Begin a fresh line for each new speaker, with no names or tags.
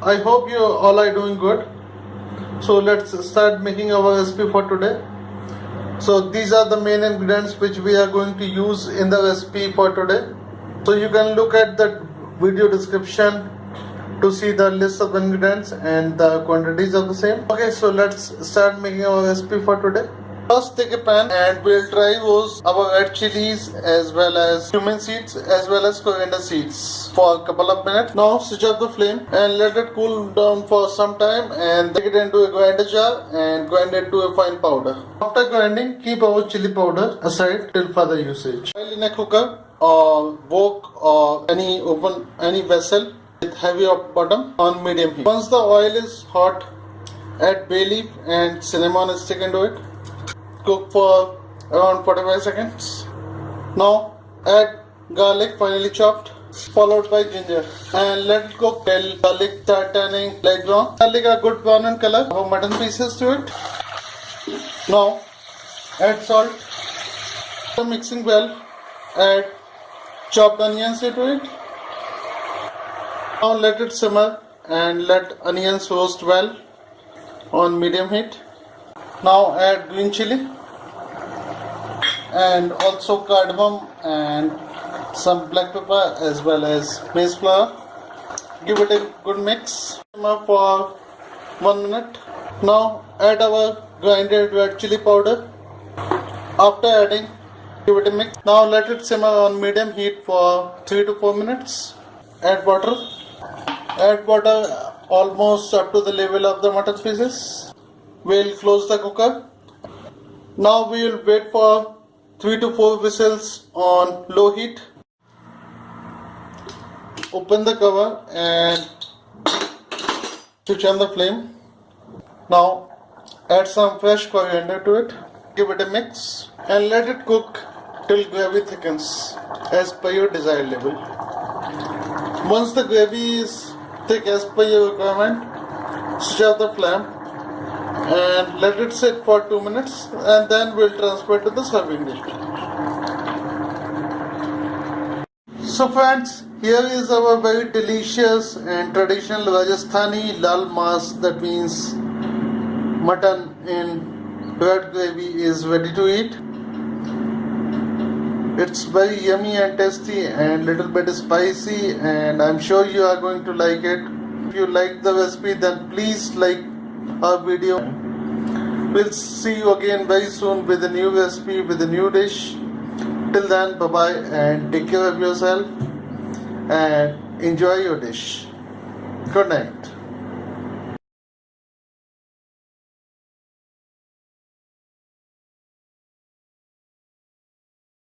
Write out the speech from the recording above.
I hope you all are doing good. So let's start making our recipe for today. So these are the main ingredients which we are going to use in the recipe for today. So you can look at the video description to see the list of ingredients and the quantities of the same. Okay, so let's start making our recipe for today. First take a pan and we'll dry roast our red chillies as well as cumin seeds as well as coriander seeds for a couple of minutes. Now switch off the flame and let it cool down for some time and take it into a grinder jar and grind it to a fine powder. After grinding, keep our chili powder aside till further usage. Oil in a cooker or wok or any vessel with heavy bottom on medium heat. Once the oil is hot, add bay leaf and cinnamon stick into it. Cook for around 45 seconds. Now add garlic finely chopped followed by ginger and let it cook till garlic start turning light brown. Garlic a good brown in color. Add mutton pieces to it. Now add salt. After mixing well, add chopped onions into it. Now let it simmer and let onions roast well on medium heat. Now add green chili and also cardamom and some black pepper as well as maize flour. Give it a good mix. Simmer for 1 minute. Now add our grinded red chili powder. After adding, give it a mix. Now let it simmer on medium heat for 3 to 4 minutes. Add water. Add water almost up to the level of the mutton pieces. We'll close the cooker. Now we will wait for 3 to 4 whistles on low heat. Open the cover and switch on the flame. Now add some fresh coriander to it. Give it a mix and let it cook till gravy thickens as per your desired level. Once the gravy is thick as per your requirement, switch off the flame and let it sit for 2 minutes and then we'll transfer to the serving dish. So friends, here is our very delicious and traditional Rajasthani Laal Maas, that means mutton in red gravy, is ready to eat. It's very yummy and tasty and little bit spicy and I'm sure you are going to like it. If you like the recipe then please like our video. We'll see you again very soon with a new recipe, with a new dish. Till then, bye bye and take care of yourself and enjoy your dish. Good night.